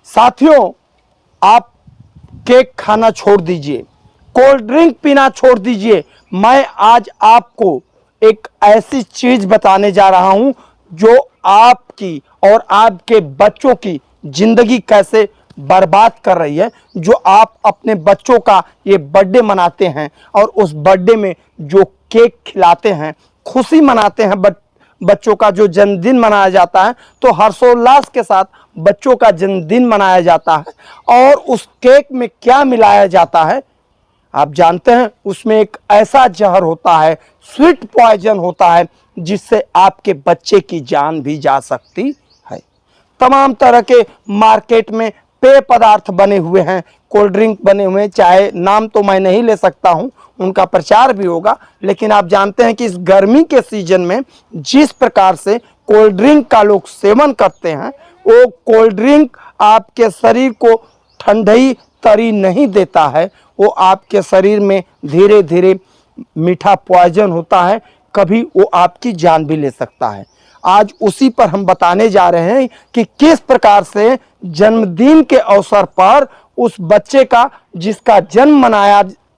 साथियों, आप केक खाना छोड़ दीजिए, कोल्ड ड्रिंक पीना छोड़ दीजिए। मैं आज आपको एक ऐसी चीज बताने जा रहा हूं जो आपकी और आपके बच्चों की जिंदगी कैसे बर्बाद कर रही है। जो आप अपने बच्चों का ये बर्थडे मनाते हैं और उस बर्थडे में जो केक खिलाते हैं, खुशी मनाते हैं, बच्चों का जो जन्मदिन मनाया जाता है, तो हर्षोल्लास के साथ बच्चों का जन्मदिन मनाया जाता है और उस केक में क्या मिलाया जाता है आप जानते हैं? उसमें एक ऐसा जहर होता है, स्वीट पॉइजन होता है, जिससे आपके बच्चे की जान भी जा सकती है। तमाम तरह के मार्केट में पेय पदार्थ बने हुए हैं, कोल्ड ड्रिंक बने हुए हैं, चाहे नाम तो मैं नहीं ले सकता हूं, उनका प्रचार भी होगा, लेकिन आप जानते हैं कि इस गर्मी के सीजन में जिस प्रकार से कोल्ड ड्रिंक का लोग सेवन करते हैं, वो कोल्ड ड्रिंक आपके शरीर को ठंडई तरी नहीं देता है, वो आपके शरीर में धीरे धीरे मीठा पॉइजन होता है, कभी वो आपकी जान भी ले सकता है। आज उसी पर हम बताने जा रहे हैं कि किस प्रकार से जन्मदिन के अवसर पर उस बच्चे का जिसका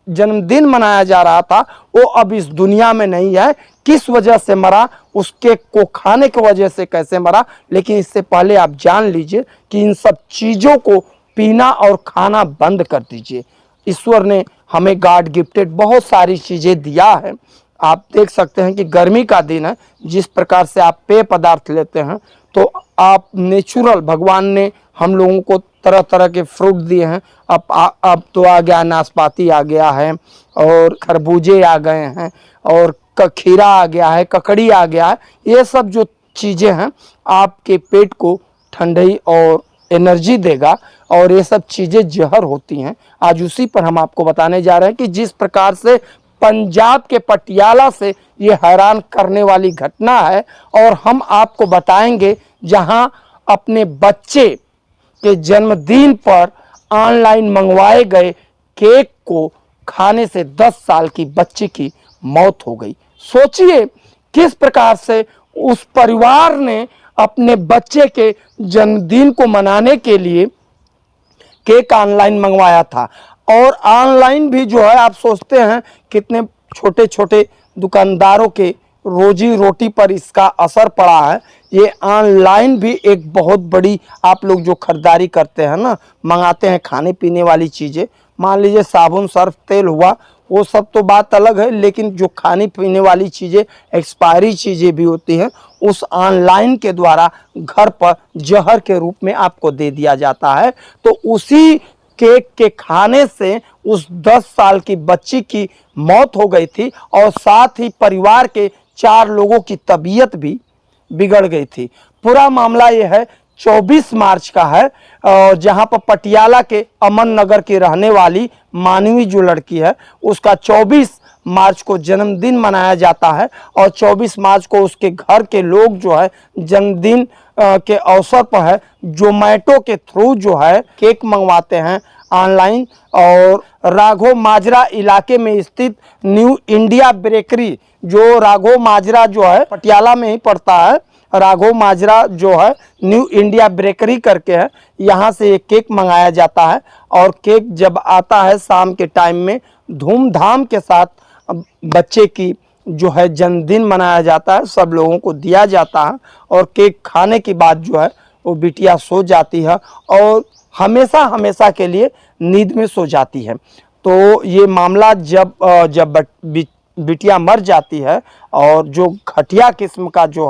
जन्मदिन मनाया जा रहा था, वो अब इस दुनिया में नहीं है। किस वजह से मरा, उस केक को खाने की वजह से कैसे मरा। लेकिन इससे पहले आप जान लीजिए कि इन सब चीजों को पीना और खाना बंद कर दीजिए। ईश्वर ने हमें गॉड गिफ्टेड बहुत सारी चीजें दिया है। आप देख सकते हैं कि गर्मी का दिन है, जिस प्रकार से आप पेय पदार्थ लेते हैं, तो आप नेचुरल भगवान ने हम लोगों को तरह तरह के फ्रूट दिए हैं। अब तो आ गया नाशपाती, आ गया है, और खरबूजे आ गए हैं, और खीरा आ गया है, ककड़ी आ गया है। ये सब जो चीज़ें हैं आपके पेट को ठंडई और एनर्जी देगा, और ये सब चीज़ें जहर होती हैं। आज उसी पर हम आपको बताने जा रहे हैं कि जिस प्रकार से पंजाब के पटियाला से ये हैरान करने वाली घटना है, और हम आपको बताएंगे जहां अपने बच्चे के जन्मदिन पर ऑनलाइन मंगवाए गए केक को खाने से 10 साल की बच्ची की मौत हो गई। सोचिए किस प्रकार से उस परिवार ने अपने बच्चे के जन्मदिन को मनाने के लिए केक ऑनलाइन मंगवाया था। और ऑनलाइन भी जो है, आप सोचते हैं कितने छोटे छोटे दुकानदारों के रोजी रोटी पर इसका असर पड़ा है। ये ऑनलाइन भी एक बहुत बड़ी, आप लोग जो खरीदारी करते हैं ना, मंगाते हैं खाने पीने वाली चीज़ें, मान लीजिए साबुन सर्फ तेल हुआ, वो सब तो बात अलग है, लेकिन जो खाने पीने वाली चीज़ें, एक्सपायरी चीज़ें भी होती हैं, उस ऑनलाइन के द्वारा घर पर जहर के रूप में आपको दे दिया जाता है। तो उसी केक के खाने से उस 10 साल की बच्ची की मौत हो गई थी, और साथ ही परिवार के 4 लोगों की तबीयत भी बिगड़ गई थी। पूरा मामला यह है, 24 मार्च का है, और जहां पर पटियाला के अमन नगर की रहने वाली मानवी जो लड़की है, उसका 24 मार्च को जन्मदिन मनाया जाता है। और 24 मार्च को उसके घर के लोग जो है जन्मदिन के अवसर पर है जोमेटो के थ्रू जो है केक मंगवाते हैं ऑनलाइन। और राघव माजरा इलाके में स्थित न्यू इंडिया बेकरी, जो राघव माजरा जो है पटियाला में ही पड़ता है, राघव माजरा जो है न्यू इंडिया बेकरी करके है, यहाँ से एक केक मंगाया जाता है। और केक जब आता है शाम के टाइम में, धूमधाम के साथ बच्चे की जो है जन्मदिन मनाया जाता है, सब लोगों को दिया जाता है, और केक खाने के बाद जो है वो बिटिया सो जाती है, और हमेशा हमेशा के लिए नींद में सो जाती है। तो ये मामला जब बिटिया मर जाती है, और जो घटिया किस्म का जो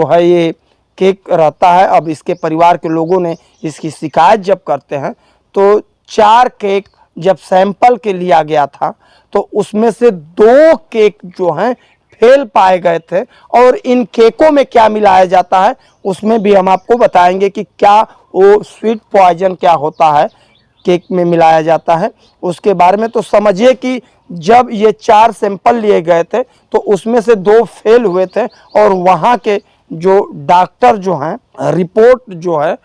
है ये केक रहता है। अब इसके परिवार के लोगों ने इसकी शिकायत जब करते हैं, तो 4 केक जब सैंपल के लिया गया था, तो उसमें से 2 केक जो हैं फेल पाए गए थे। और इन केकों में क्या मिलाया जाता है उसमें भी हम आपको बताएंगे कि क्या वो स्वीट पॉइजन क्या होता है केक में मिलाया जाता है, उसके बारे में। तो समझिए कि जब ये 4 सैंपल लिए गए थे, तो उसमें से 2 फेल हुए थे, और वहाँ के जो डॉक्टर जो हैं, रिपोर्ट जो है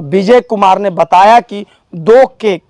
विजय कुमार ने बताया कि 2 केक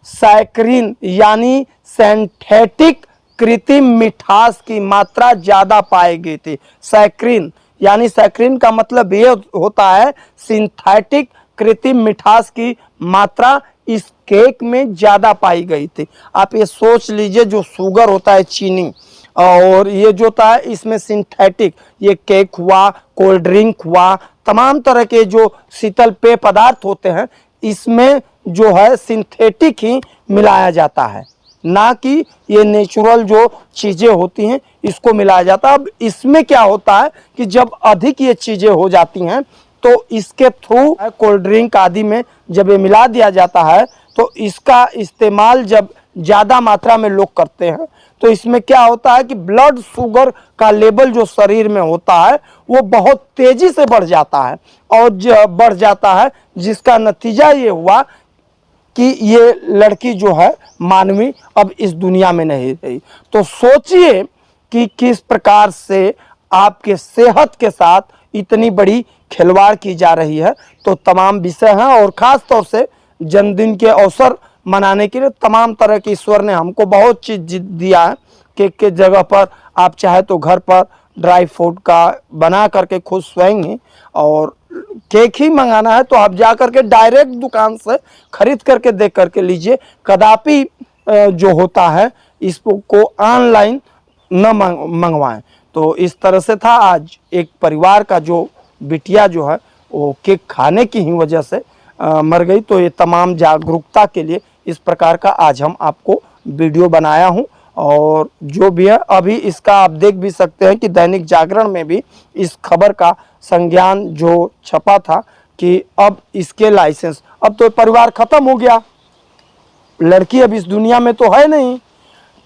सैकरीन यानी सिंथेटिक कृत्रिम मिठास की मात्रा ज्यादा पाई गई थी। सैकरीन यानी सैकरीन का मतलब ये होता है सिंथेटिक कृत्रिम मिठास की मात्रा इस केक में ज़्यादा पाई गई थी। आप ये सोच लीजिए, जो शुगर होता है, चीनी, और ये जो था इसमें सिंथेटिक, ये केक हुआ, कोल्ड ड्रिंक हुआ, तमाम तरह के जो शीतल पेय पदार्थ होते हैं, इसमें जो है सिंथेटिक ही मिलाया जाता है, ना कि ये नेचुरल जो चीज़ें होती हैं इसको मिलाया जाता है। अब इसमें क्या होता है कि जब अधिक ये चीज़ें हो जाती हैं तो इसके थ्रू कोल्ड ड्रिंक आदि में जब ये मिला दिया जाता है तो इसका इस्तेमाल जब ज़्यादा मात्रा में लोग करते हैं तो इसमें क्या होता है कि ब्लड शुगर का लेवल जो शरीर में होता है वो बहुत तेज़ी से बढ़ जाता है, और बढ़ जाता है, जिसका नतीजा ये हुआ कि ये लड़की जो है मानवी अब इस दुनिया में नहीं रही। तो सोचिए कि किस प्रकार से आपके सेहत के साथ इतनी बड़ी खिलवाड़ की जा रही है। तो तमाम विषय हैं, और ख़ास तौर से जन्मदिन के अवसर मनाने के लिए तमाम तरह के ईश्वर ने हमको बहुत चीज़ दिया है। केक के जगह पर आप चाहे तो घर पर ड्राई फ्रूट का बना करके खुद स्वयं ही, और केक ही मंगाना है तो आप जा करके डायरेक्ट दुकान से खरीद करके देख करके लीजिए। कदापि जो होता है इसको ऑनलाइन न मंगवाएं। तो इस तरह से था आज एक परिवार का जो बिटिया जो है वो केक खाने की ही वजह से मर गई। तो ये तमाम जागरूकता के लिए इस प्रकार का आज हम आपको वीडियो बनाया हूँ। और जो भी है अभी इसका आप देख भी सकते हैं कि दैनिक जागरण में भी इस खबर का संज्ञान जो छपा था कि अब इसके लाइसेंस, अब तो परिवार ख़त्म हो गया, लड़की अब इस दुनिया में तो है नहीं,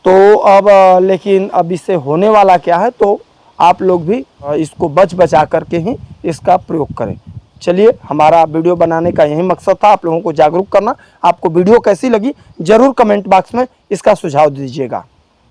तो अब लेकिन अब इससे होने वाला क्या है, तो आप लोग भी इसको बचा करके ही इसका प्रयोग करें। चलिए, हमारा वीडियो बनाने का यही मकसद था, आप लोगों को जागरूक करना। आपको वीडियो कैसी लगी ज़रूर कमेंट बॉक्स में इसका सुझाव दीजिएगा।